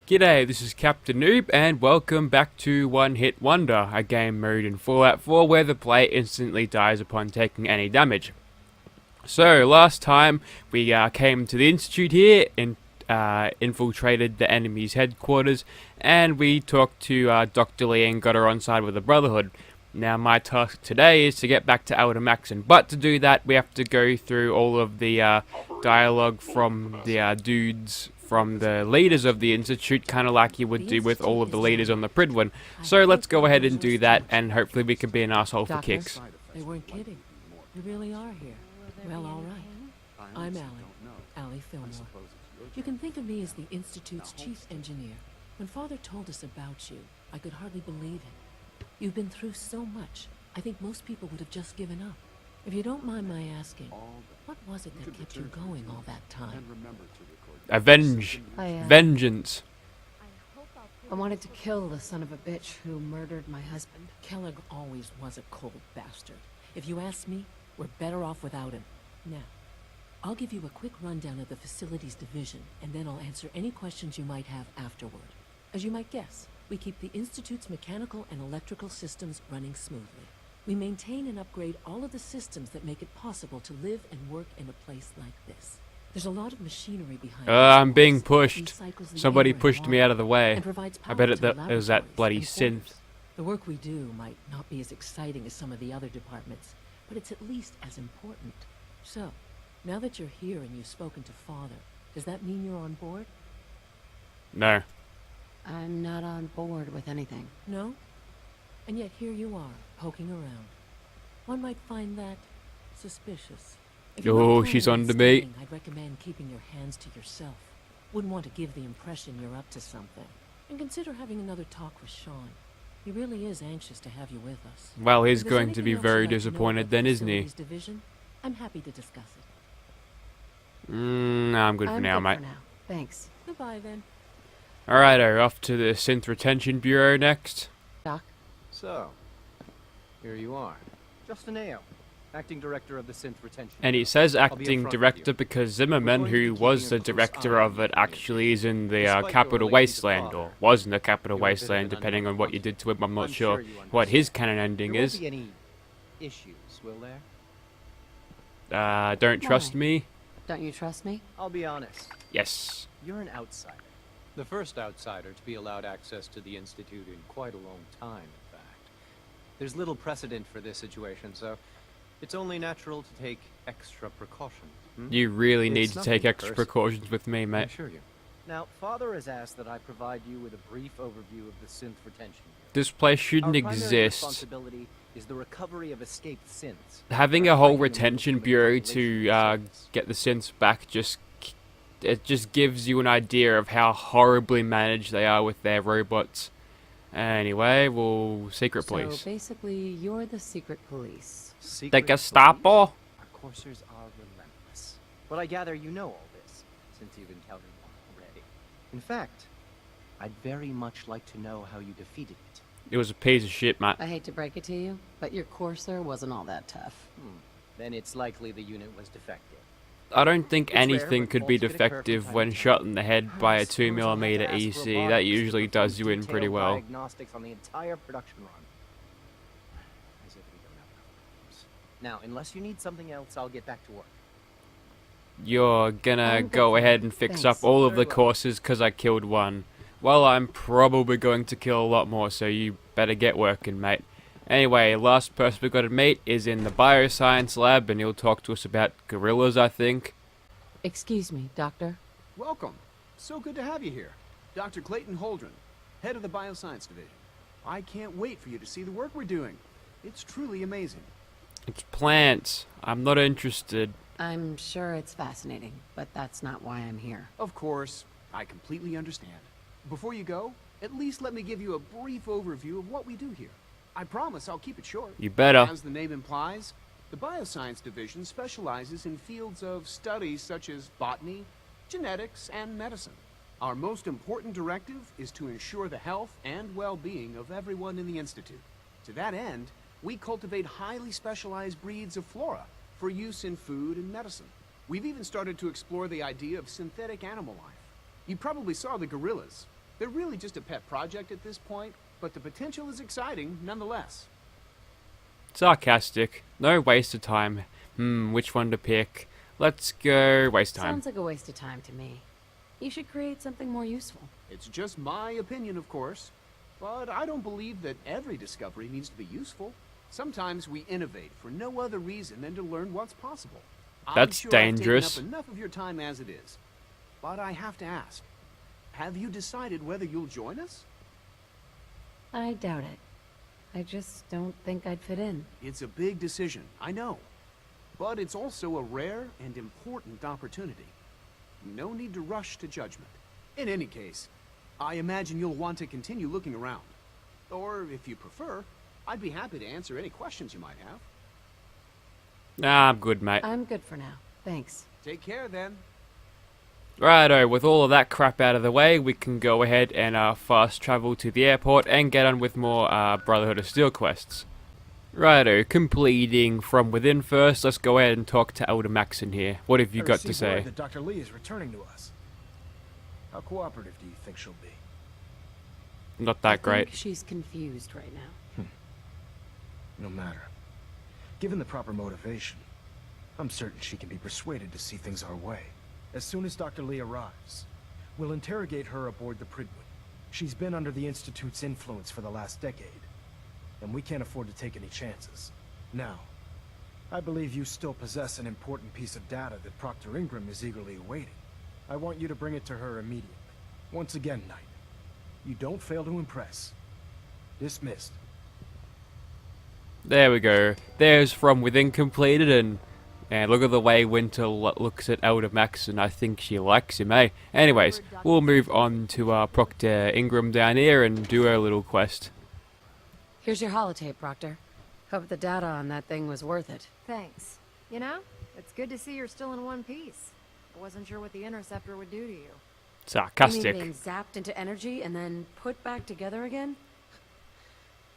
G'day, this is Captain Noob, and welcome back to One Hit Wonder, a game mode in Fallout 4 where the player instantly dies upon taking any damage. So, last time we came to the Institute here and infiltrated the enemy's headquarters, and we talked to Dr. Lee and got her on side with the Brotherhood. Now, my task today is to get back to Elder Maxon, but to do that, we have to go through all of the dialogue from the dudes from the leaders of the Institute, kind of like you would do with all of the leaders on the Pridwin. So let's go ahead and do that, and hopefully we can be an asshole for kicks. They weren't kidding. You really are here. Well, all right. I'm Allie Fillmore. You can think of me as the Institute's chief engineer. When Father told us about you, I could hardly believe it. You've been through so much. I think most people would have just given up. If you don't mind my asking, what was it that kept you going all that time? Vengeance. I wanted to kill the son of a bitch who murdered my husband. Kellogg always was a cold bastard. If you ask me, we're better off without him. Now, I'll give you a quick rundown of the facilities division, and then I'll answer any questions you might have afterward. As you might guess, we keep the Institute's mechanical and electrical systems running smoothly. We maintain and upgrade all of the systems that make it possible to live and work in a place like this. There's a lot of machinery behind I'm being pushed. Somebody pushed me out of the way. I bet it was that bloody synth. The work we do might not be as exciting as some of the other departments, but it's at least as important. So, now that you're here and you've spoken to Father, does that mean you're on board? No. I'm not on board with anything. No? And yet here you are, poking around. One might find that suspicious. Oh, she's on to me. I'd recommend keeping your hands to yourself. Wouldn't want to give the impression you're up to something. And consider having another talk with Sean. He really is anxious to have you with us. Well, he's going to be very disappointed then, isn't he? Division, I'm happy to discuss it. No, I'm good for now, mate. Thanks. Goodbye, then. Alrighto, off to the Synth Retention Bureau next. Doc? So, here you are. Justin Ayo, Acting Director of the Synth Retention. And he says acting director because Zimmerman, who was the director of it, actually is in the Capital Wasteland, or was in the Capital Wasteland, depending on what you did to him. I'm not sure what his canon ending is. There won't be any issues, will there? Don't trust me? Don't you trust me? I'll be honest. Yes. You're an outsider. The first outsider to be allowed access to the Institute in quite a long time, in fact. There's little precedent for this situation, so it's only natural to take extra precautions. You really need to take extra precautions with me, mate. I assure you. Now, Father has asked that I provide you with a brief overview of the synth retention. This place shouldn't Our primary exist. responsibility is the recovery of escaped synths. Having a whole retention bureau to get the synths back it just gives you an idea of how horribly managed they are with their robots. Anyway, secret police. So basically, you're the secret police. The Gestapo? Our coursers are relentless. But I gather you know all this, since you've encountered one already. In fact, I'd very much like to know how you defeated it. It was a piece of shit, mate. I hate to break it to you, but your courser wasn't all that tough. Then it's likely the unit was defective. I don't think It's rare, anything but could be faults get occur from defective time when to time. shot in the head by a Perhaps we'll 2mm have to ask EC. That robotics usually to does you perform in pretty detailed well. Diagnostics on the entire production run. As if we don't have enough problems. Now, unless you need something else, I'll get back to work. You're gonna I'm good go for ahead now. and fix Thanks. up all of Very the well. courses because I killed one. Well, I'm probably going to kill a lot more, so you better get working, mate. Anyway, last person we've got to meet is in the bioscience lab, and he'll talk to us about gorillas, I think. Excuse me, Doctor. Welcome. So good to have you here. Dr. Clayton Holdren, head of the Bioscience Division. I can't wait for you to see the work we're doing. It's truly amazing. It's plants. I'm not interested. I'm sure it's fascinating, but that's not why I'm here. Of course, I completely understand. Before you go, at least let me give you a brief overview of what we do here. I promise I'll keep it short. You better. As the name implies, the Bioscience Division specializes in fields of studies such as botany, genetics, and medicine. Our most important directive is to ensure the health and well-being of everyone in the Institute. To that end, we cultivate highly specialized breeds of flora for use in food and medicine. We've even started to explore the idea of synthetic animal life. You probably saw the gorillas. They're really just a pet project at this point, but the potential is exciting nonetheless. Sarcastic. No waste of time. Which one to pick? Let's go waste time. Sounds like a waste of time to me. You should create something more useful. It's just my opinion, of course. But I don't believe that every discovery needs to be useful. Sometimes we innovate for no other reason than to learn what's possible. That's I'm sure dangerous. I've taken up enough of your time as it is. But I have to ask, have you decided whether you'll join us? I doubt it. I just don't think I'd fit in. It's a big decision, I know. But it's also a rare and important opportunity. No need to rush to judgment. In any case, I imagine you'll want to continue looking around. Or, if you prefer, I'd be happy to answer any questions you might have. Nah, I'm good, mate. I'm good for now. Thanks. Take care, then. Righto, with all of that crap out of the way, we can go ahead and fast travel to the airport and get on with more Brotherhood of Steel quests. Righto, completing from within first, let's go ahead and talk to Elder Maxon here. What have you got to say? That Dr. Lee is returning to us. How cooperative do you think she'll be? Not I that great. think she's confused right now. No matter. Given the proper motivation, I'm certain she can be persuaded to see things our way. As soon as Dr. Lee arrives, we'll interrogate her aboard the Pridwin. She's been under the Institute's influence for the last decade, and we can't afford to take any chances. Now, I believe you still possess an important piece of data that Proctor Ingram is eagerly awaiting. I want you to bring it to her immediately. Once again, Knight, you don't fail to impress. Dismissed. There we go. There's from within completed, and look at the way Winter looks at Elder Maxon. I think she likes him, eh? Anyways, we'll move on to Proctor Ingram down here and do our little quest. Here's your holotape, Proctor. Hope the data on that thing was worth it. Thanks. You know, it's good to see you're still in one piece. I wasn't sure what the interceptor would do to you. You mean Sarcastic. being zapped into energy and then put back together again?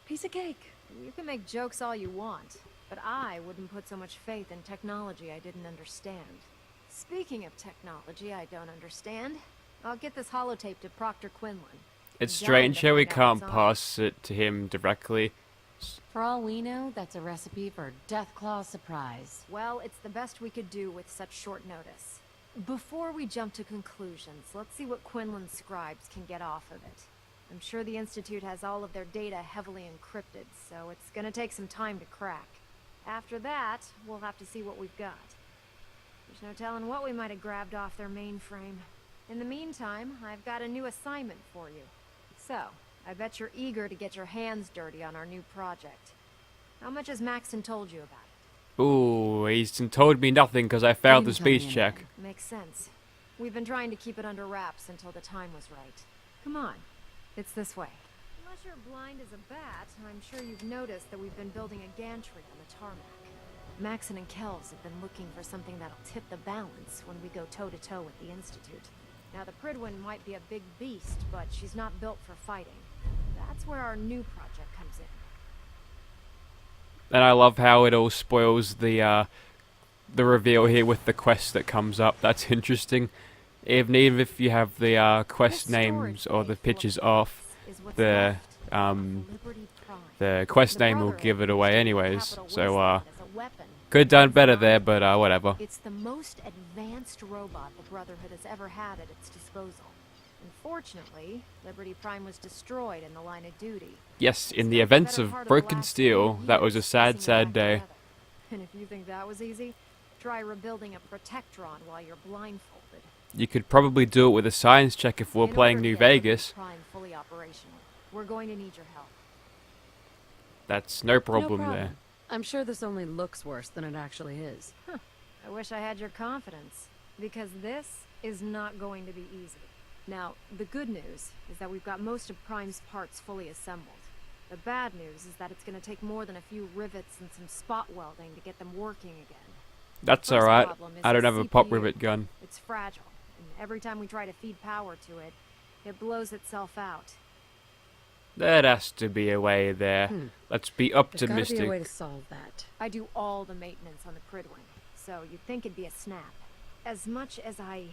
Piece of cake. You can make jokes all you want, but I wouldn't put so much faith in technology I didn't understand. Speaking of technology I don't understand, I'll get this holotape to Proctor Quinlan. It's I'm dying strange to how we find out can't what's on it. pass it to him directly. For all we know, that's a recipe for Deathclaw surprise. Well, it's the best we could do with such short notice. Before we jump to conclusions, let's see what Quinlan's scribes can get off of it. I'm sure the Institute has all of their data heavily encrypted, so it's gonna take some time to crack. After that, we'll have to see what we've got. There's no telling what we might have grabbed off their mainframe. In the meantime, I've got a new assignment for you. So, I bet you're eager to get your hands dirty on our new project. How much has Maxon told you about it? Ooh, he's told me nothing because I failed the Didn't tell me speech check. anything. Makes sense. We've been trying to keep it under wraps until the time was right. Come on. It's this way. Unless you're blind as a bat, I'm sure you've noticed that we've been building a gantry on the tarmac. Maxon and Kells have been looking for something that'll tip the balance when we go toe-to-toe with the Institute. Now, the Pridwin might be a big beast, but she's not built for fighting. That's where our new project comes in. And I love how it all spoils the reveal here with the quest that comes up. That's interesting. Even if you have the quest This storage names or the bay full of pictures books off, is what's the left the Prime. quest The name will Brotherhood give it away used anyways. Capital So Wasteland as a weapon. could have done better there, but whatever. It's the most advanced robot the Brotherhood has ever had at its disposal. Unfortunately, Liberty Prime was destroyed in the line of duty. Yes, in It's the spent events better of part the Broken last Steel, 3 that was a years sad, piecing it sad back day. together. And if you think that was easy, try rebuilding a Protectron while you're blindfolded. You could probably do it with a science check if we're In playing order to New get Liberty Vegas. Prime fully operational, we're going to need your help. That's no problem, No there. I'm sure this only looks worse than it actually is. I wish I had your confidence, because this is not going to be easy. Now, the good news is that we've got most of Prime's parts fully assembled. The bad news is that it's going to take more than a few rivets and some spot welding to get them working again. That's First alright. problem is I don't the have a pop CPU. rivet gun. It's fragile, and every time we try to feed power to it, it blows itself out. There has to be a way there. Let's be There's gotta be a optimistic. way to solve that. I do all the maintenance on the Pridwin, so you'd think it'd be a snap. As much as I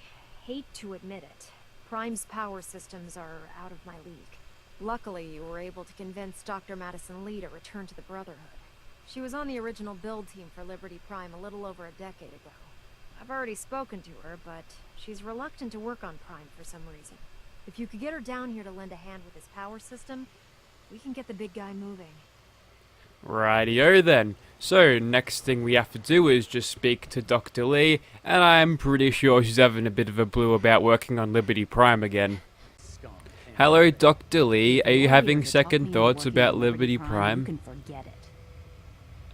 hate to admit it, Prime's power systems are out of my league. Luckily, you were able to convince Dr. Madison Lee to return to the Brotherhood. She was on the original build team for Liberty Prime a little over a decade ago. I've already spoken to her, but she's reluctant to work on Prime for some reason. If you could get her down here to lend a hand with his power system, we can get the big guy moving. Rightio then. So, next thing we have to do is just speak to Dr. Lee, and I'm pretty sure she's having a bit of a blue about working on Liberty Prime again. Hello, Dr. Lee. Are you having second thoughts about Liberty Prime? You can forget it.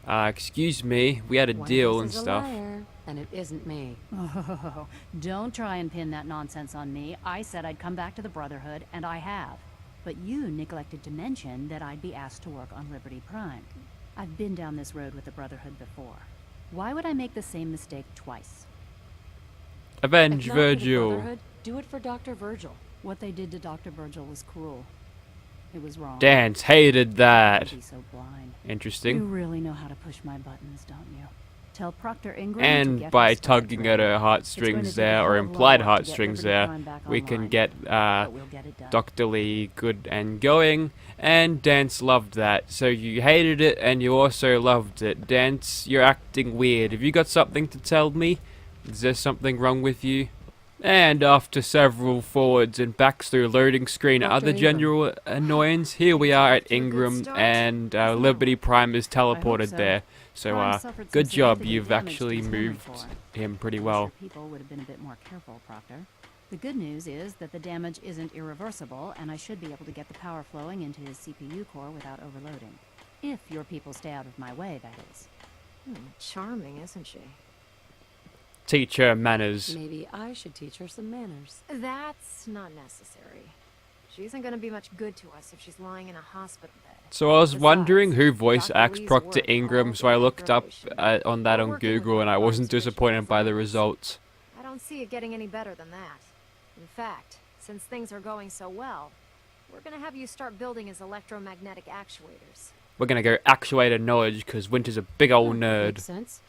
Excuse me. We had a One of deal us and is a stuff. liar, and it isn't me. Oh, don't try and pin that nonsense on me. I said I'd come back to the Brotherhood, and I have. But you neglected to mention that I'd be asked to work on Liberty Prime. I've been down this road with the Brotherhood before. Why would I make the same mistake twice? Avenge If not for the Virgil. Brotherhood, do it for Dr. Virgil. What they did to Dr. Virgil was cruel. It was wrong. Dance hated that. Don't be so blind. You Interesting. really know how to push my buttons, don't you? Tell Proctor Ingram to And get by her started tugging at her It's going heartstrings to there, take a or hell of a implied lot to get heartstrings Liberty there, Prime back we can online. get But we'll get it done. Dr. Lee good and going, and Dance loved that. So you hated it, and you also loved it. Dance, you're acting weird. Have you got something to tell me? Is there something wrong with you? And after several forwards and backs through loading screen and Dr. other Ingram. general annoyance, here we are at Off to a good Ingram, start. and Liberty Prime is teleported so. there. So Prime suffered some good job, significant you've damage to actually his memory moved core. him pretty Wish well. your people would have been a bit more careful, Proctor. The good news is that the damage isn't irreversible, and I should be able to get the power flowing into his CPU core without overloading. If your people stay out of my way, that is. Charming, isn't she? Teach her manners. Maybe I should teach her some manners. That's not necessary. She isn't going to be much good to us if she's lying in a hospital bed. So I was Besides, wondering who voice Dr. acts Lee's Proctor work Ingram, all so I day looked up operation. on that We're on working with Google, and I Prime's wasn't original disappointed by the designs. results. I don't see it getting any better than that. In fact, since things are going so well, we're going to have you start building his electromagnetic actuators. We're gonna go actuator knowledge, because Winter's a big old nerd. Makes sense.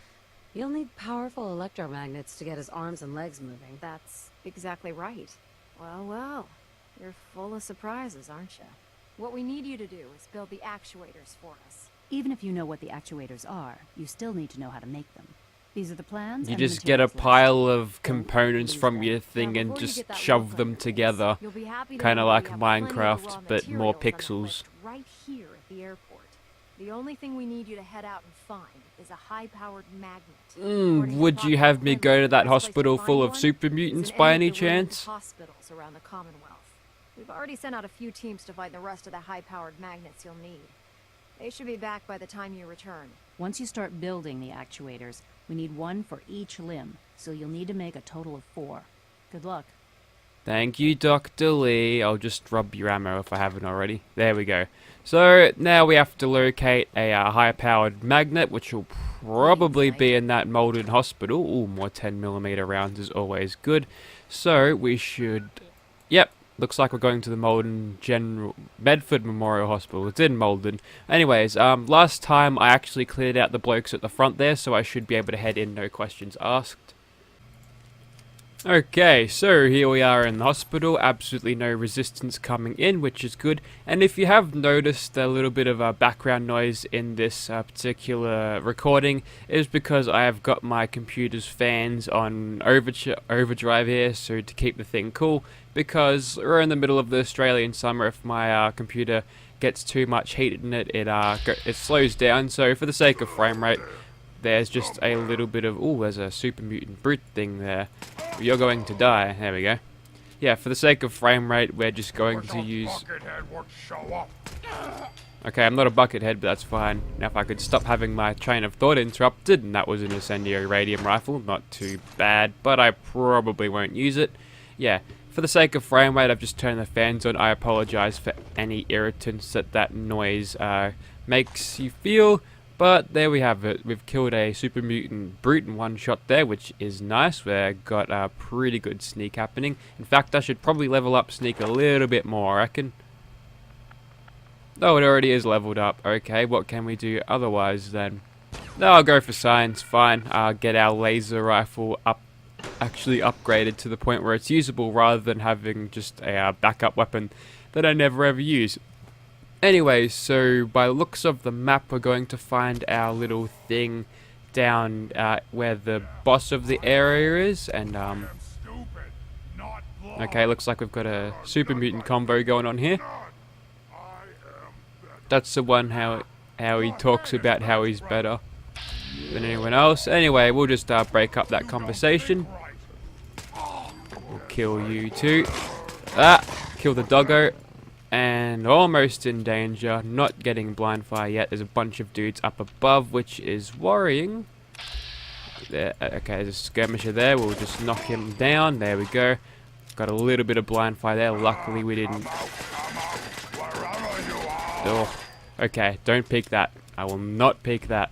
You'll need powerful electromagnets to get his arms and legs moving. That's exactly right. Well, well, you're full of surprises, aren't you? What we need you to do is build the actuators for us. Even if you know what the actuators are, you still need to know how to make them. These are the plans. You and the just get a materials list. pile of components from your thing Now, and before you just get that shove look them on your face, together. you'll be happy to Kinda know like we have plenty of the Minecraft, raw but more materials on the pixels. list right here at the airport. The only thing we need you to head out and find is a high-powered magnet. According to Would you Dr. have me go to Quinlan, that the best place to hospital find full of one super is mutants in by any any of the ruined chance? hospitals around the Commonwealth. We've already sent out a few teams to find the rest of the high-powered magnets you'll need. They should be back by the time you return. Once you start building the actuators, we need one for each limb, so you'll need to make a total of 4. Good luck. Thank you, Dr. Lee. I'll just rub your ammo if I haven't already. There we go. So now we have to locate a high-powered magnet, which will probably be in that Malden hospital. Ooh, more 10mm rounds is always good. So we should... Yep, looks like we're going to the Malden Medford Memorial Hospital. It's in Malden. Anyways, last time I actually cleared out the blokes at the front there, so I should be able to head in, no questions asked. Okay, so here we are in the hospital, absolutely no resistance coming in, which is good. And if you have noticed a little bit of background noise in this particular recording, is because I have got my computer's fans on overdrive here, so to keep the thing cool, because we're in the middle of the Australian summer. If my computer gets too much heat in it, it slows down, so for the sake of frame rate, there's just a little bit of... Ooh, there's a super mutant brute thing there. You're going to die. There we go. Yeah, for the sake of frame rate, we're just going to use... Okay, I'm not a buckethead, but that's fine. Now if I could stop having my train of thought interrupted, and that was an incendiary radium rifle, not too bad, but I probably won't use it. Yeah, for the sake of frame rate, I've just turned the fans on. I apologize for any irritants that noise makes you feel. But there we have it. We've killed a super mutant brute in one shot there, which is nice. We've got a pretty good sneak happening. In fact, I should probably level up sneak a little bit more, I reckon. Oh, it already is leveled up. Okay, what can we do otherwise then? No, I'll go for science, fine. Get our laser rifle up actually upgraded to the point where it's usable rather than having just a backup weapon that I never ever use. Anyway, so by looks of the map, we're going to find our little thing down where the boss of the area is, and okay, looks like we've got a super mutant combo going on here. That's the one how he talks about how he's better than anyone else. Anyway, we'll just break up that conversation. We'll kill you too. Kill the doggo. And almost in danger, not getting blind fire yet. There's a bunch of dudes up above, which is worrying. There, okay, there's a skirmisher there. We'll just knock him down. There we go. Got a little bit of blind fire there. Luckily, we didn't. Oh, okay, don't peek that. I will not peek that.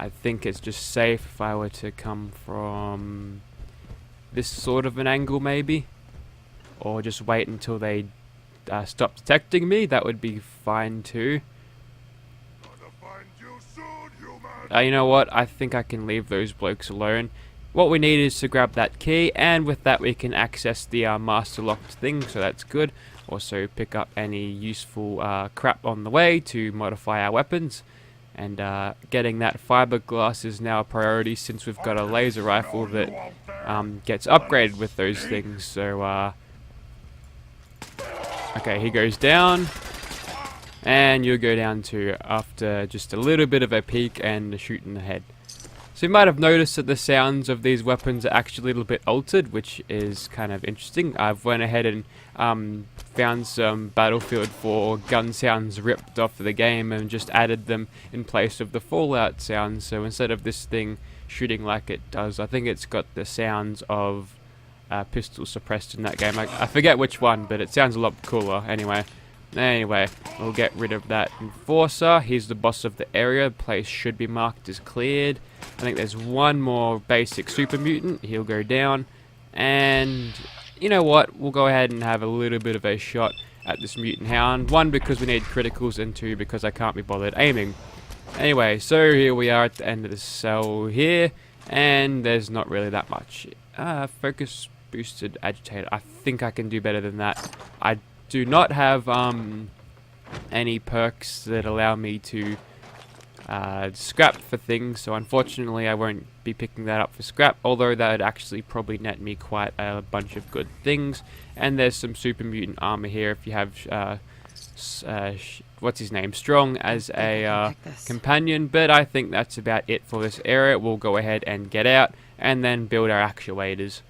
I think it's just safe if I were to come from this sort of an angle, maybe, or just wait until they stop detecting me. That would be fine too. You know what? I think I can leave those blokes alone. What we need is to grab that key, and with that we can access the master locked thing, so that's good. Also pick up any useful crap on the way to modify our weapons. And getting that fiberglass is now a priority since we've got a laser rifle that gets upgraded with those things. So okay, he goes down, and you'll go down too after just a little bit of a peek and a shoot in the head. So you might have noticed that the sounds of these weapons are actually a little bit altered, which is kind of interesting. I've went ahead and found some Battlefield 4 gun sounds ripped off of the game and just added them in place of the Fallout sounds. So instead of this thing shooting like it does, I think it's got the sounds of pistol suppressed in that game. I forget which one, but it sounds a lot cooler. Anyway, we'll get rid of that enforcer. He's the boss of the area. The place should be marked as cleared. I think there's one more basic super mutant. He'll go down, and you know what? We'll go ahead and have a little bit of a shot at this mutant hound. One, because we need criticals, and two, because I can't be bothered aiming. Anyway, so here we are at the end of the cell here, and there's not really that much. Focus boosted agitator. I think I can do better than that. I do not have any perks that allow me to scrap for things, so unfortunately I won't be picking that up for scrap, although that would actually probably net me quite a bunch of good things. And there's some super mutant armor here if you have what's his name, Strong, as a companion, but I think that's about it for this area. We'll go ahead and get out and then build our actuators.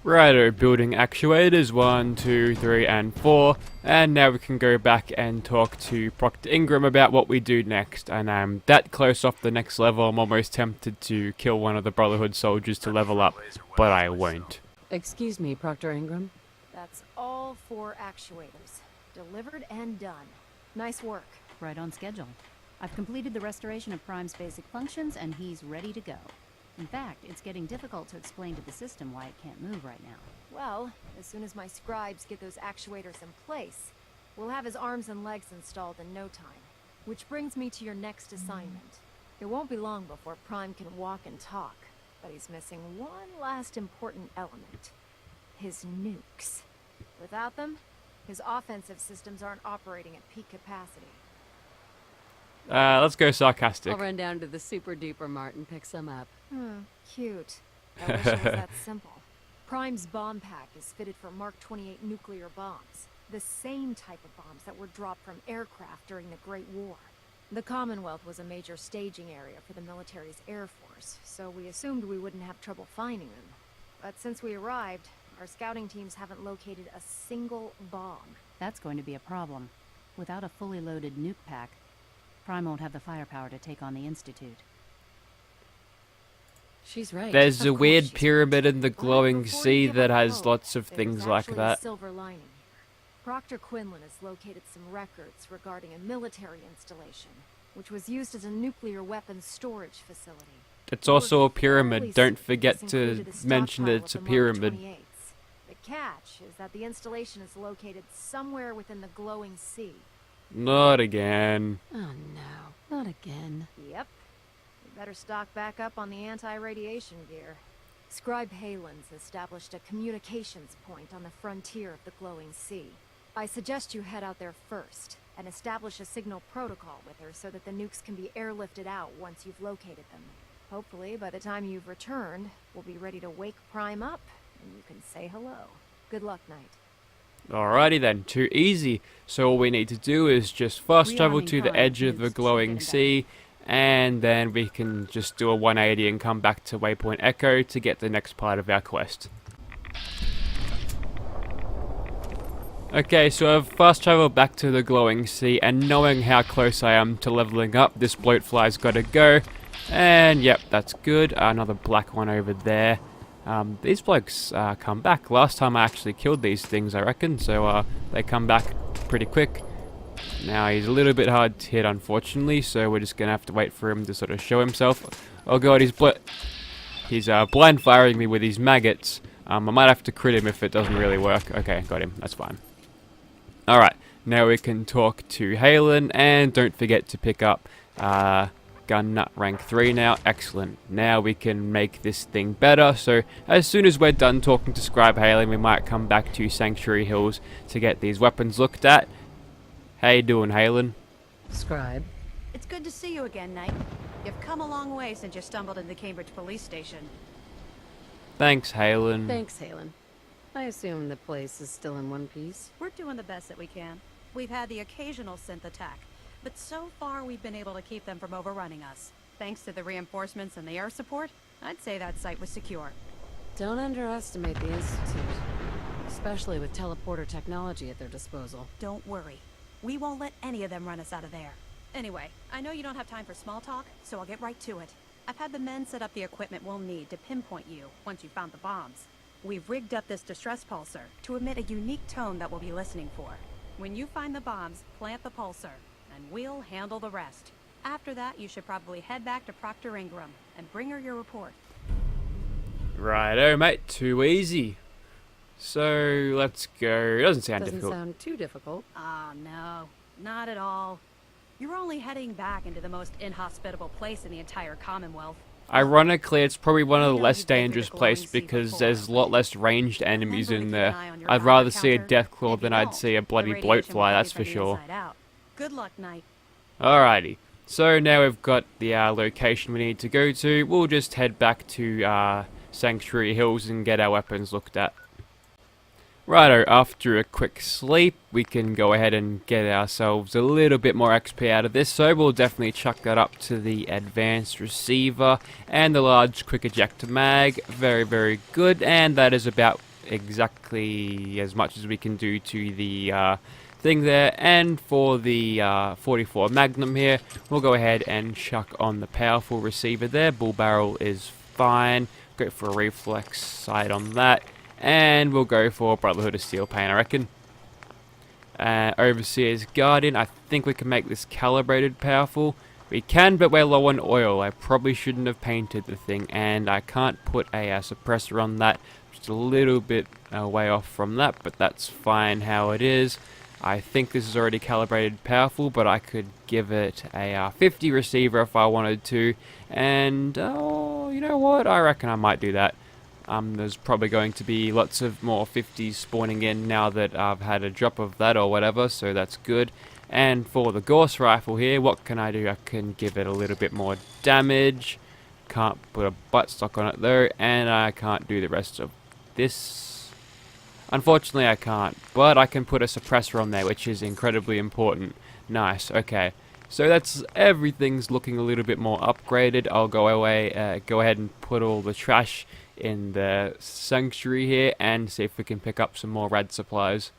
Righto, building actuators 1, 2, 3, and 4, and now we can go back and talk to Proctor Ingram about what we do next. And I'm that close off the next level, I'm almost tempted to kill one of the Brotherhood soldiers to level up, but I won't. Excuse me, Proctor Ingram. That's all 4 actuators. Delivered and done. Nice work. Right on schedule. I've completed the restoration of Prime's basic functions, and he's ready to go. In fact, it's getting difficult to explain to the system why it can't move right now. Well, as soon as my scribes get those actuators in place, we'll have his arms and legs installed in no time. Which brings me to your next assignment. It won't be long before Prime can walk and talk, but he's missing one last important element. His nukes. Without them, his offensive systems aren't operating at peak capacity. Let's go sarcastic. I'll run down to the super duper mart and pick some up. Cute. I wish it was that simple. Prime's bomb pack is fitted for Mark 28 nuclear bombs. The same type of bombs that were dropped from aircraft during the Great War. The Commonwealth was a major staging area for the military's air force, so we assumed we wouldn't have trouble finding them. But since we arrived, our scouting teams haven't located a single bomb. That's going to be a problem. Without a fully loaded nuke pack, Prime won't have the firepower to take on the Institute. She's right. There's a weird she's pyramid in the glowing Before you sea give that up has hope, lots of there's things like actually that. A silver lining here. Proctor Quinlan has located some records regarding a military installation, which was used as a nuclear weapons storage facility. It's also a pyramid. Fairly Don't certain forget this to included a mention that stockpile it's a of the Mark pyramid. 28s. The catch is that the installation is located somewhere within the glowing sea. Not again. Oh no, not again. Yep. We better stock back up on the anti-radiation gear. Scribe Halen's established a communications point on the frontier of the glowing sea. I suggest you head out there first, and establish a signal protocol with her so that the nukes can be airlifted out once you've located them. Hopefully, by the time you've returned, we'll be ready to wake Prime up, and you can say hello. Good luck, Knight. Alrighty then, too easy. So all we need to do is just fast travel to the edge of the glowing sea, and then we can just do a 180 and come back to Waypoint Echo to get the next part of our quest. Okay, so I've fast traveled back to the glowing sea, and knowing how close I am to leveling up, this bloatfly's got to go. And yep, that's good. Another black one over there. These blokes come back. Last time I actually killed these things, I reckon, so they come back pretty quick. Now he's a little bit hard to hit, unfortunately, so we're just gonna have to wait for him to sort of show himself. Oh god, he's blind firing me with these maggots. I might have to crit him if it doesn't really work. Okay, got him. That's fine. Alright, now we can talk to Halen, and don't forget to pick up Gun Nut rank 3 now. Excellent. Now we can make this thing better, so as soon as we're done talking to Scribe Halen, we might come back to Sanctuary Hills to get these weapons looked at. How you doing, Halen? Scribe. It's good to see you again, Knight. You've come a long way since you stumbled into the Cambridge police station. Thanks, Halen. Thanks, Halen. I assume the place is still in one piece. We're doing the best that we can. We've had the occasional synth attack, but so far we've been able to keep them from overrunning us. Thanks to the reinforcements and the air support, I'd say that site was secure. Don't underestimate the Institute, especially with teleporter technology at their disposal. Don't worry. We won't let any of them run us out of there. Anyway, I know you don't have time for small talk, so I'll get right to it. I've had the men set up the equipment we'll need to pinpoint you once you've found the bombs. We've rigged up this distress pulsar to emit a unique tone that we'll be listening for. When you find the bombs, plant the pulsar, and we'll handle the rest. After that, you should probably head back to Proctor Ingram and bring her your report. Righto, mate. Too easy. So, let's go. It doesn't sound difficult. Doesn't sound too difficult. Ah, no. Not at all. You're only heading back into the most inhospitable place in the entire Commonwealth. Ironically, it's probably one of the less dangerous places because there's a lot less ranged enemies in there. I'd rather see a Deathclaw than I'd see a bloody bloatfly, that's for sure. Good luck, Knight. Alrighty, so now we've got the location we need to go to. We'll just head back to Sanctuary Hills and get our weapons looked at. Righto, after a quick sleep, we can go ahead and get ourselves a little bit more XP out of this, so we'll definitely chuck that up to the advanced receiver and the large quick ejector mag. Very, very good, and that is about exactly as much as we can do to the thing there. And for the 44 Magnum here, we'll go ahead and chuck on the powerful receiver there. Bull barrel is fine. Go for a reflex sight on that. And we'll go for Brotherhood of Steel Pain, I reckon. Overseer's Guardian. I think we can make this calibrated powerful. We can, but we're low on oil. I probably shouldn't have painted the thing. And I can't put a suppressor on that. Just a little bit way off from that, but that's fine how it is. I think this is already calibrated powerful, but I could give it a 50 receiver if I wanted to. And, oh, you know what? I reckon I might do that. There's probably going to be lots of more 50s spawning in now that I've had a drop of that or whatever, so that's good. And for the Gauss rifle here, what can I do? I can give it a little bit more damage. Can't put a buttstock on it though, and I can't do the rest of this. Unfortunately I can't, but I can put a suppressor on there, which is incredibly important. Nice, okay. So that's everything's looking a little bit more upgraded. I'll go ahead and put all the trash in the sanctuary here and see if we can pick up some more rad supplies.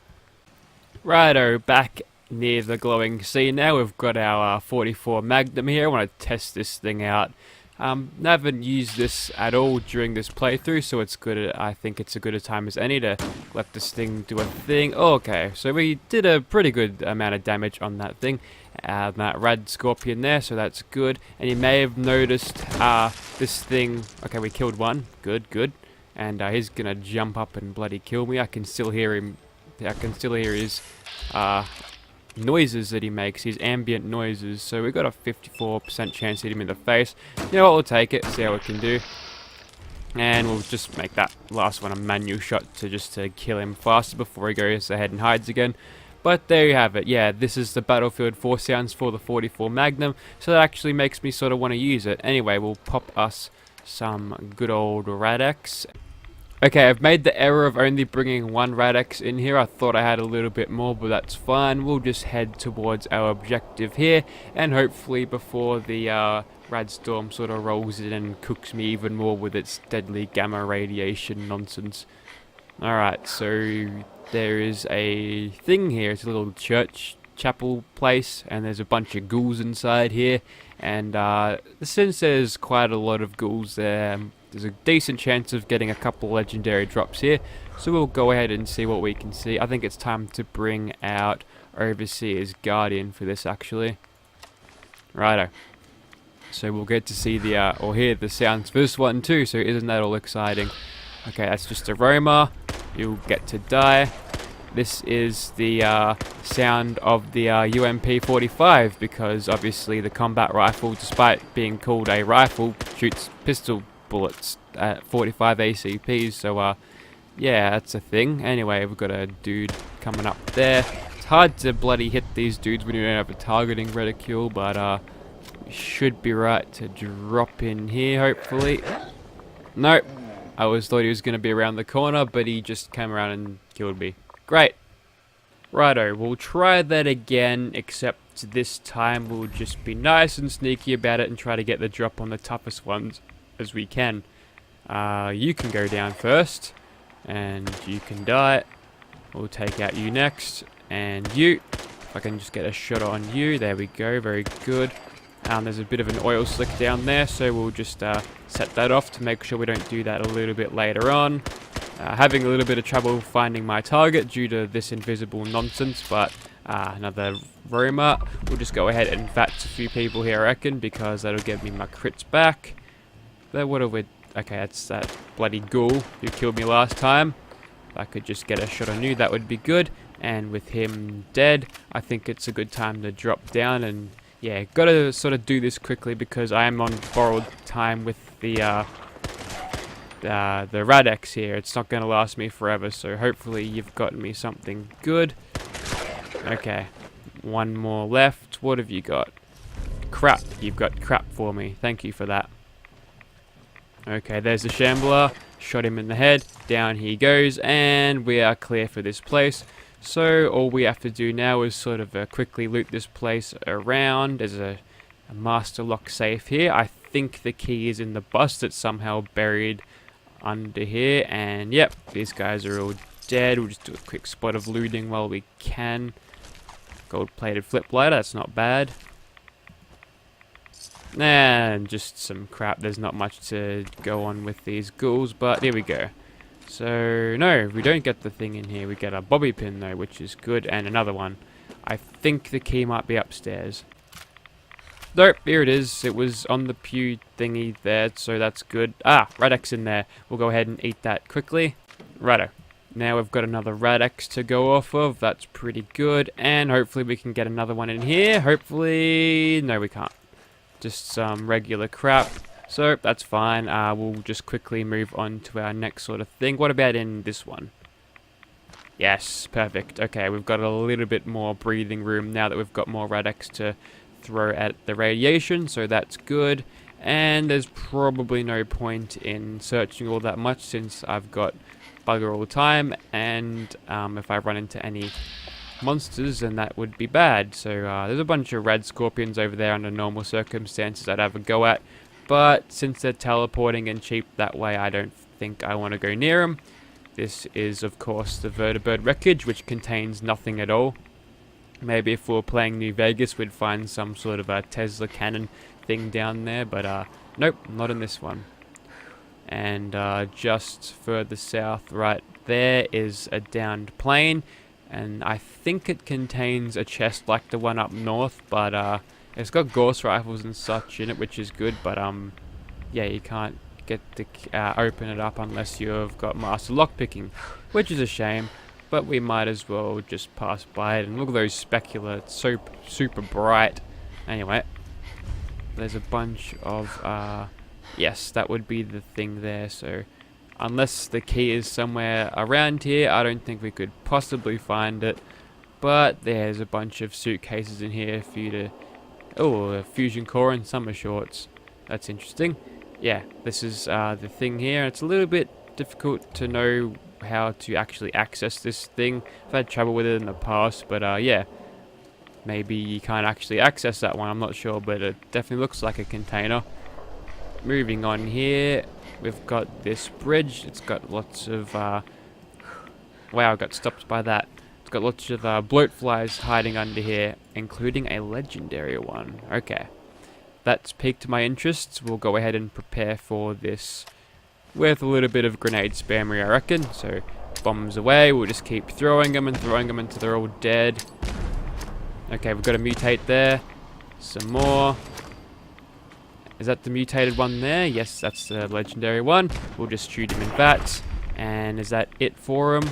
Righto, back near the glowing sea now. We've got our 44 Magnum here. I want to test this thing out. I haven't used this at all during this playthrough, so it's good. I think it's as good a time as any to let this thing do a thing. Okay, so we did a pretty good amount of damage on that thing. That rad scorpion there, so that's good. And you may have noticed this thing. Okay, we killed one. Good. And he's gonna jump up and bloody kill me. I can still hear him. I can still hear his noises that he makes, his ambient noises. So we've got a 54% chance to hit him in the face. You know what? We'll take it. See how we can do. And we'll just make that last one a manual shot to kill him faster before he goes ahead and hides again. But there you have it. Yeah, this is the Battlefield 4 sounds for the 44 Magnum, so that actually makes me sort of want to use it. Anyway, we'll pop us some good old Rad-X. Okay, I've made the error of only bringing one Rad-X in here. I thought I had a little bit more, but that's fine. We'll just head towards our objective here, and hopefully before the Rad Storm sort of rolls in and cooks me even more with its deadly gamma radiation nonsense. Alright, so there is a thing here. It's a little chapel place, and there's a bunch of ghouls inside here. And since there's quite a lot of ghouls there, there's a decent chance of getting a couple legendary drops here. So we'll go ahead and see what we can see. I think it's time to bring out Overseer's Guardian for this, actually. Righto. So we'll get to see or hear the sounds for this one too, so isn't that all exciting? Okay, that's just a Roma. You'll get to die. This is the sound of the UMP-45, because obviously the combat rifle, despite being called a rifle, shoots pistol bullets at 45 ACPs, so yeah, that's a thing. Anyway, we've got a dude coming up there. It's hard to bloody hit these dudes when you don't have a targeting reticule, but we should be right to drop in here, hopefully. Nope. I always thought he was going to be around the corner, but he just came around and killed me. Great. Righto, we'll try that again, except this time we'll just be nice and sneaky about it and try to get the drop on the toughest ones as we can. You can go down first, and you can die. We'll take out you next, and you. If I can just get a shot on you, there we go, very good. There's a bit of an oil slick down there, so we'll just set that off to make sure we don't do that a little bit later on. Having a little bit of trouble finding my target due to this invisible nonsense, but another Roma. We'll just go ahead and VATS a few people here, I reckon, because that'll get me my crits back. But what have we... Okay, that's that bloody ghoul who killed me last time. If I could just get a shot on you, that would be good. And with him dead, I think it's a good time to drop down and... Yeah, gotta sort of do this quickly because I am on borrowed time with the Rad-X here. It's not gonna last me forever, so hopefully you've gotten me something good. Okay, one more left. What have you got? Crap, you've got crap for me. Thank you for that. Okay, there's the Shambler. Shot him in the head. Down he goes, and we are clear for this place. So all we have to do now is sort of quickly loot this place around. There's a master lock safe here. I think the key is in the bus that's somehow buried under here. And yep, these guys are all dead. We'll just do a quick spot of looting while we can. Gold-plated flip lighter, that's not bad. And just some crap. There's not much to go on with these ghouls, but here we go. So, no, we don't get the thing in here. We get a bobby pin, though, which is good, and another one. I think the key might be upstairs. Nope, here it is. It was on the pew thingy there, so that's good. Rad-X in there. We'll go ahead and eat that quickly. Righto. Now we've got another Rad-X to go off of. That's pretty good, and hopefully we can get another one in here. Hopefully... No, we can't. Just some regular crap. So, that's fine. We'll just quickly move on to our next sort of thing. What about in this one? Yes, perfect. Okay, we've got a little bit more breathing room now that we've got more Rad-X to throw at the radiation, so that's good. And there's probably no point in searching all that much since I've got bugger all the time, and if I run into any monsters, then that would be bad. So there's a bunch of red scorpions over there under normal circumstances I'd have a go at. But since they're teleporting and cheap that way, I don't think I want to go near them. This is, of course, the vertibird wreckage, which contains nothing at all. Maybe if we were playing New Vegas, we'd find some sort of a Tesla cannon thing down there. But nope, not in this one. And just further south right there is a downed plane. And I think it contains a chest like the one up north, but... It's got Gauss rifles and such in it, which is good, but yeah, you can't get to open it up unless you've got master lockpicking, which is a shame, but we might as well just pass by it. And look at those specula, it's so super bright. Anyway, there's a bunch of Yes, that would be the thing there. So unless the key is somewhere around here, I don't think we could possibly find it. But there's a bunch of suitcases in here for you to... Oh, a fusion core and summer shorts. That's interesting. Yeah, this is the thing here. It's a little bit difficult to know how to actually access this thing. I've had trouble with it in the past, but yeah. Maybe you can't actually access that one, I'm not sure, but it definitely looks like a container. Moving on here, we've got this bridge. It's got lots of... wow, I got stopped by that. It's got lots of bloat flies hiding under here, including a legendary one. Okay. That's piqued my interests. We'll go ahead and prepare for this with a little bit of grenade spammery, I reckon. So, bombs away. We'll just keep throwing them until they're all dead. Okay, we've got a mutate there. Some more. Is that the mutated one there? Yes, that's the legendary one. We'll just shoot him in bats. And is that it for him?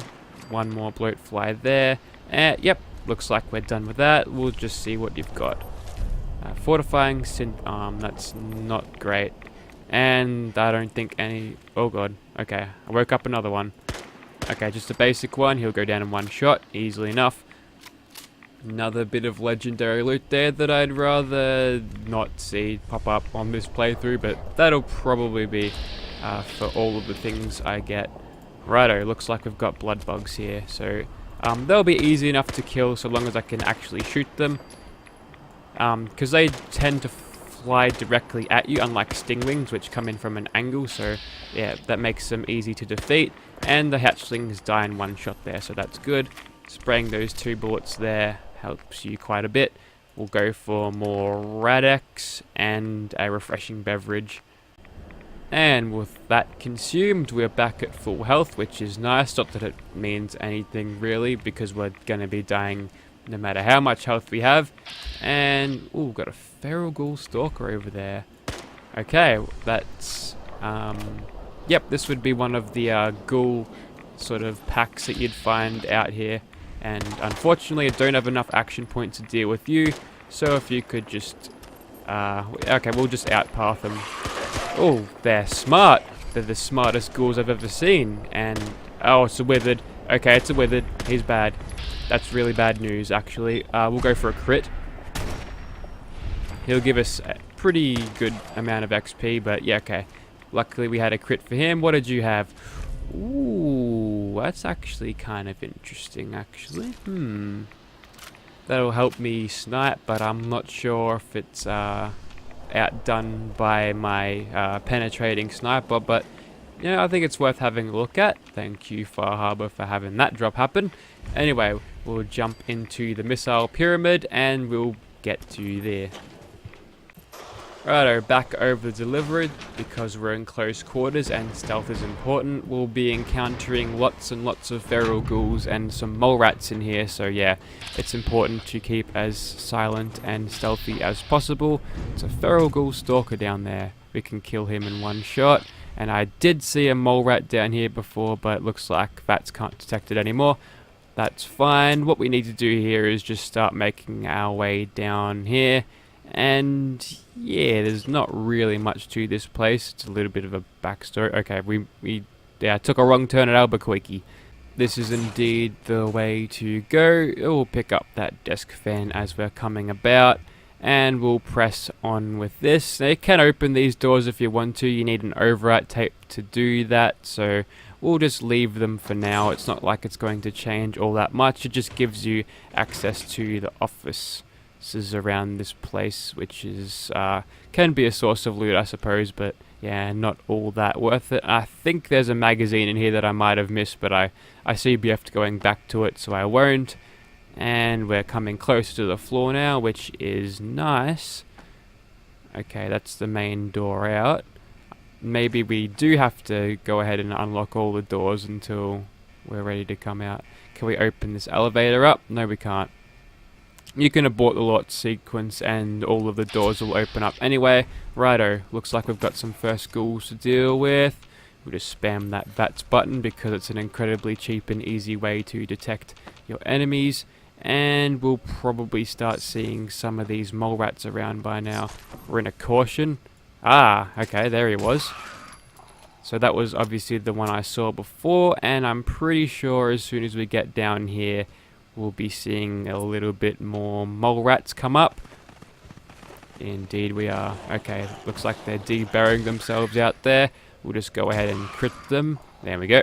One more bloat fly there. Yep, looks like we're done with that. We'll just see what you've got. Fortifying synth arm, that's not great. And I don't think any... Oh god, okay. I woke up another one. Okay, just a basic one. He'll go down in one shot, easily enough. Another bit of legendary loot there that I'd rather not see pop up on this playthrough, but that'll probably be for all of the things I get. Righto, looks like we've got blood bugs here, so they'll be easy enough to kill so long as I can actually shoot them. Because they tend to fly directly at you, unlike stinglings, which come in from an angle, so yeah, that makes them easy to defeat. And the hatchlings die in one shot there, so that's good. Spraying those 2 bullets there helps you quite a bit. We'll go for more Radex and a refreshing beverage. And with that consumed, we're back at full health, which is nice. Not that it means anything really, because we're going to be dying no matter how much health we have. And, ooh, got a feral ghoul stalker over there. Okay, that's, yep, this would be one of the ghoul sort of packs that you'd find out here. And unfortunately, I don't have enough action points to deal with you. So if you could just, okay, we'll just outpath them. Oh, they're smart. They're the smartest ghouls I've ever seen. And, oh, it's a withered. Okay, it's a withered. He's bad. That's really bad news, actually. We'll go for a crit. He'll give us a pretty good amount of XP, but yeah, okay. Luckily, we had a crit for him. What did you have? Ooh, that's actually kind of interesting, actually. That'll help me snipe, but I'm not sure if it's outdone by my penetrating sniper, but yeah, I think it's worth having a look at. Thank you, Far Harbor, for having that drop happen. Anyway, we'll jump into the missile pyramid and we'll get to there. Righto, back over the delivery, because we're in close quarters and stealth is important. We'll be encountering lots and lots of feral ghouls and some mole rats in here, so yeah, it's important to keep as silent and stealthy as possible. It's a feral ghoul stalker down there. We can kill him in one shot. And I did see a mole rat down here before, but it looks like VATS can't detect it anymore. That's fine. What we need to do here is just start making our way down here. And yeah, there's not really much to this place. It's a little bit of a backstory. Okay, we took a wrong turn at Albuquerque. This is indeed the way to go. We'll pick up that desk fan as we're coming about. And we'll press on with this. Now, you can open these doors if you want to. You need an overwrite tape to do that. So we'll just leave them for now. It's not like it's going to change all that much. It just gives you access to the offices around this place, which is can be a source of loot, I suppose, but yeah, not all that worth it. I think there's a magazine in here that I might have missed, but I see BF going back to it, so I won't. And we're coming closer to the floor now, which is nice. Okay, that's the main door out. Maybe we do have to go ahead and unlock all the doors until we're ready to come out. Can we open this elevator up? No, we can't. You can abort the lot sequence and all of the doors will open up anyway. Righto, looks like we've got some first ghouls to deal with. We'll just spam that VATS button because it's an incredibly cheap and easy way to detect your enemies. And we'll probably start seeing some of these mole rats around by now. We're in a caution. Ah, okay, there he was. So that was obviously the one I saw before, and I'm pretty sure as soon as we get down here, we'll be seeing a little bit more mole rats come up. Indeed we are. Okay, looks like they're deburying themselves out there. We'll just go ahead and crit them. There we go.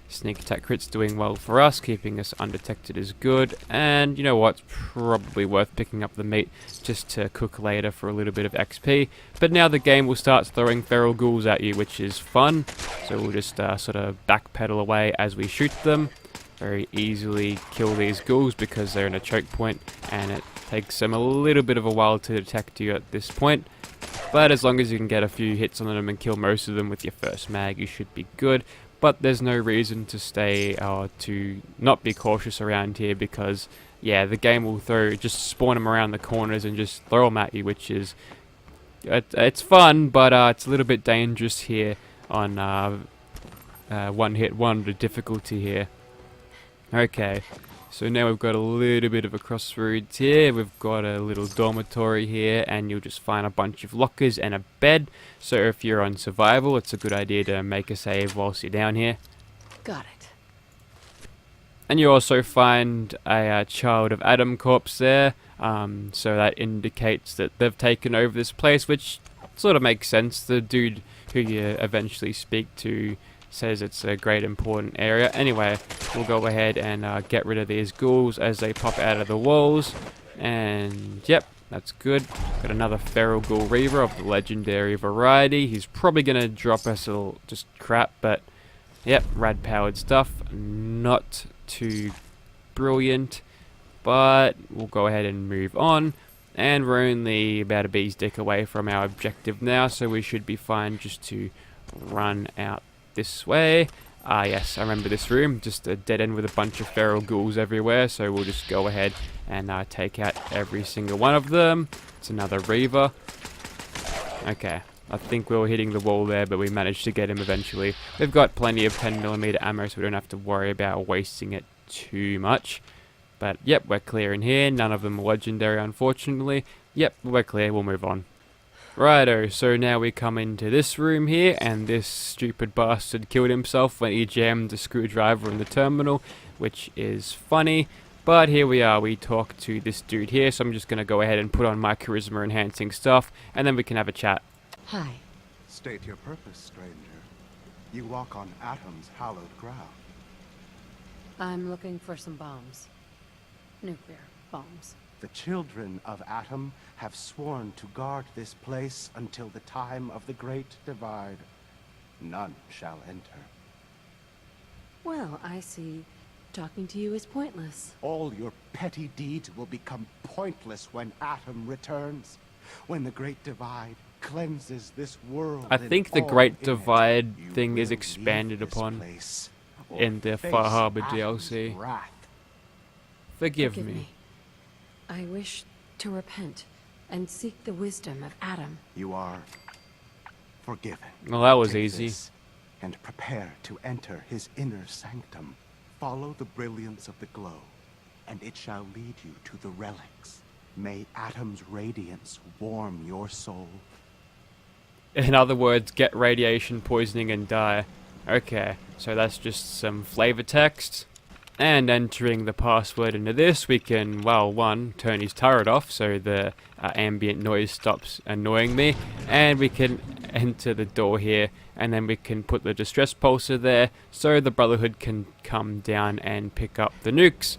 Sneak attack crit's doing well for us, keeping us undetected is good. And you know what? It's probably worth picking up the meat just to cook later for a little bit of XP. But now the game will start throwing feral ghouls at you, which is fun. So we'll just sort of backpedal away as we shoot them. Very easily kill these ghouls because they're in a choke point, and it takes them a little bit of a while to detect you at this point. But as long as you can get a few hits on them and kill most of them with your first mag, you should be good. But there's no reason to stay to not be cautious around here because, yeah, the game will just spawn them around the corners and just throw them at you, which is, it's fun, but it's a little bit dangerous here on one hit wonder difficulty here. Okay, so now we've got a little bit of a crossroads here. We've got a little dormitory here, and you'll just find a bunch of lockers and a bed. So if you're on survival, it's a good idea to make a save whilst you're down here. Got it. And you also find a child of Adam corpse there, so that indicates that they've taken over this place, which sort of makes sense. The dude who you eventually speak to says it's a great important area. Anyway, we'll go ahead and get rid of these ghouls as they pop out of the walls. And yep, that's good. Got another feral ghoul reaver of the legendary variety. He's probably gonna drop us just crap, but yep, rad powered stuff. Not too brilliant, but we'll go ahead and move on. And we're only about a bee's dick away from our objective now, so we should be fine just to run out this way. Ah yes, I remember this room, just a dead end with a bunch of feral ghouls everywhere, so we'll just go ahead and take out every single one of them. It's another reaver. Okay, I think we were hitting the wall there, but we managed to get him eventually. We've got plenty of 10mm ammo, so we don't have to worry about wasting it too much. But yep, we're clear in here. None of them are legendary, unfortunately. Yep, we're clear, we'll move on. Righto, so now we come into this room here, and this stupid bastard killed himself when he jammed the screwdriver in the terminal, which is funny. But here we are, we talk to this dude here, so I'm just going to go ahead and put on my charisma enhancing stuff, and then we can have a chat. Hi. State your purpose, stranger. You walk on Atom's hallowed ground. I'm looking for some bombs. Nuclear bombs. The children of Atom have sworn to guard this place until the time of the Great Divide. None shall enter. Well, I see. Talking to you is pointless. All your petty deeds will become pointless when Atom returns. When the Great Divide cleanses this world. I think the Great Divide thing is expanded upon in the Far Harbor DLC. Forgive me. I wish to repent and seek the wisdom of Adam. You are forgiven. Well, that was Take easy. this and prepare to enter his inner sanctum. Follow the brilliance of the glow, and it shall lead you to the relics. May Atom's radiance warm your soul. In other words, get radiation poisoning and die. Okay, so that's just some flavor text. And entering the password into this, we can, well, one, turn his turret off so the ambient noise stops annoying me. And we can enter the door here, and then we can put the distress pulsar there so the Brotherhood can come down and pick up the nukes.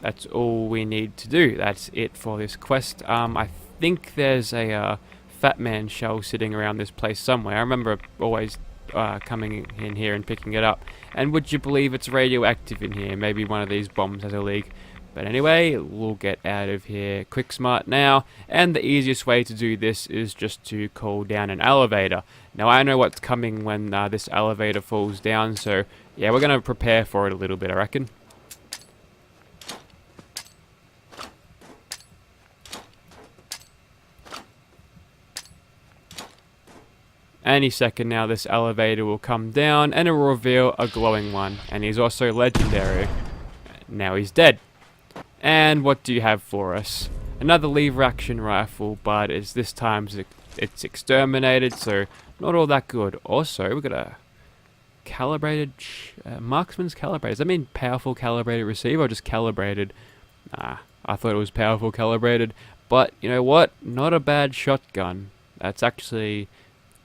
That's all we need to do. That's it for this quest. I think there's a Fat Man shell sitting around this place somewhere. I remember always coming in here and picking it up. And would you believe it's radioactive in here? Maybe one of these bombs has a leak. But anyway, we'll get out of here quick smart now. And the easiest way to do this is just to call down an elevator. Now I know what's coming when this elevator falls down, so yeah, we're going to prepare for it a little bit, I reckon. Any second now this elevator will come down and it will reveal a glowing one. And he's also legendary. Now he's dead. And what do you have for us? Another lever action rifle, but this time it's exterminated, so not all that good. Also, we've got a calibrated marksman's calibrated. Does that mean powerful calibrated receiver or just calibrated? Nah, I thought it was powerful calibrated. But you know what? Not a bad shotgun. That's actually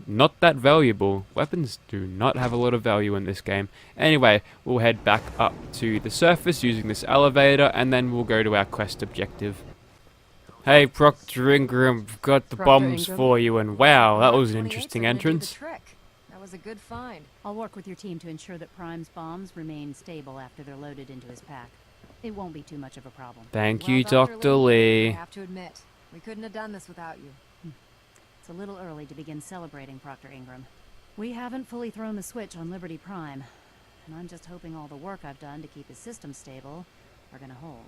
not that valuable. Weapons do not have a lot of value in this game. Anyway, we'll head back up to the surface using this elevator, and then we'll go to our quest objective. Hey, Proctor Ingram, we've got the bombs for you, and wow, that was an interesting entrance. That was a good find. I'll work with your team to ensure that Prime's bombs remain stable after they're loaded into his pack. It won't be too much of a problem. Thank you, Dr. Lee. I have to admit, we couldn't have done this without you. It's a little early to begin celebrating, Proctor Ingram. We haven't fully thrown the switch on Liberty Prime, and I'm just hoping all the work I've done to keep his system stable are gonna hold.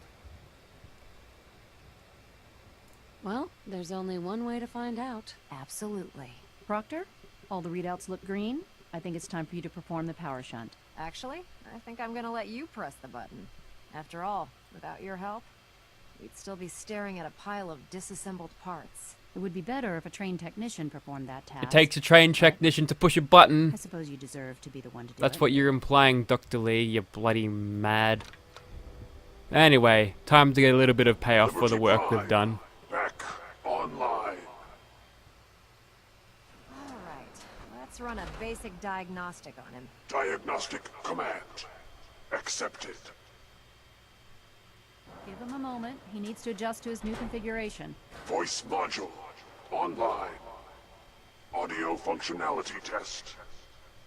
Well, there's only one way to find out. Absolutely. Proctor, all the readouts look green. I think it's time for you to perform the power shunt. Actually, I think I'm gonna let you press the button. After all, without your help, we'd still be staring at a pile of disassembled parts. It would be better if a trained technician performed that task. It takes a trained technician to push a button. I suppose you deserve to be the one to do it. That's what you're implying, Dr. Lee, you bloody mad. Anyway, time to get a little bit of payoff for the work we've done. Back online. Alright, let's run a basic diagnostic on him. Diagnostic command. Accepted. Give him a moment. He needs to adjust to his new configuration. Voice module. Online. Audio functionality test.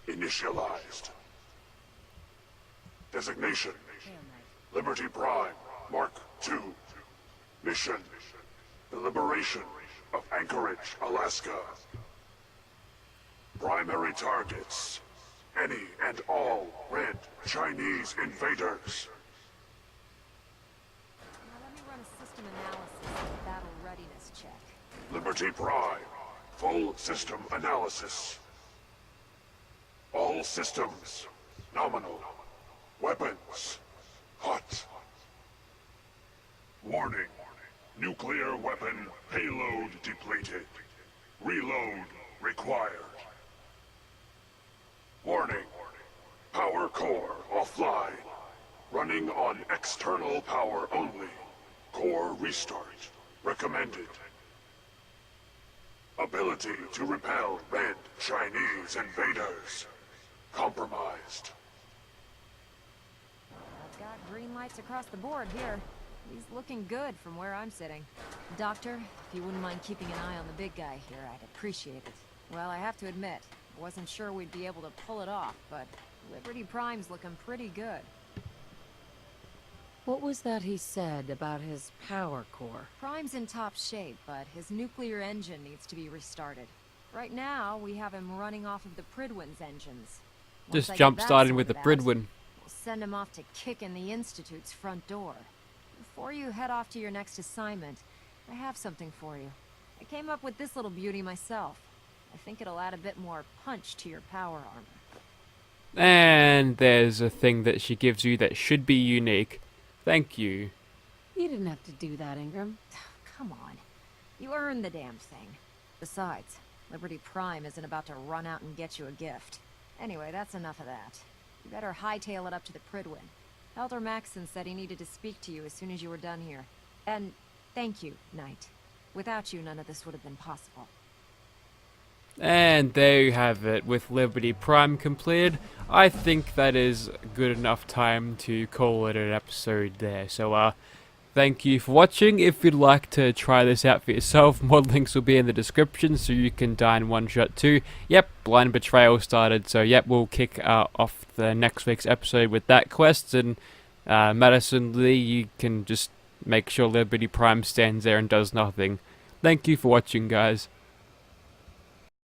Initialized. Designation. Liberty Prime. Mark II. Mission. The liberation of Anchorage, Alaska. Primary targets. Any and all red Chinese invaders. Now let me run a system analysis and battle readiness check. Liberty Prime. Full system analysis. All systems. Nominal. Weapons. Hot. Warning. Nuclear weapon payload depleted. Reload required. Warning. Power core offline. Running on external power only. Core restart recommended. Ability to repel red Chinese invaders compromised. I've got green lights across the board here. He's looking good from where I'm sitting. Doctor, if you wouldn't mind keeping an eye on the big guy here, I'd appreciate it. Well, I have to admit, I wasn't sure we'd be able to pull it off, but Liberty Prime's looking pretty good. What was that he said about his power core? Prime's in top shape, but his nuclear engine needs to be restarted. Right now, we have him running off of the Pridwin's engines. Once Just I get jump that starting with the sorted out, Pridwin. we'll send him off to kick in the Institute's front door. Before you head off to your next assignment, I have something for you. I came up with this little beauty myself. I think it'll add a bit more punch to your power armor. And there's a thing that she gives you that should be unique. Thank you. You didn't have to do that, Ingram. Come on. You earned the damn thing. Besides, Liberty Prime isn't about to run out and get you a gift. Anyway, that's enough of that. You better hightail it up to the Pridwin. Elder Maxson said he needed to speak to you as soon as you were done here. And thank you, Knight. Without you, none of this would have been possible. And there you have it, with Liberty Prime completed. I think that is good enough time to call it an episode there. So, thank you for watching. If you'd like to try this out for yourself, mod links will be in the description so you can die in one shot too. Yep, Blind Betrayal started, so yep, we'll kick off the next week's episode with that quest. And Madison Lee, you can just make sure Liberty Prime stands there and does nothing. Thank you for watching, guys.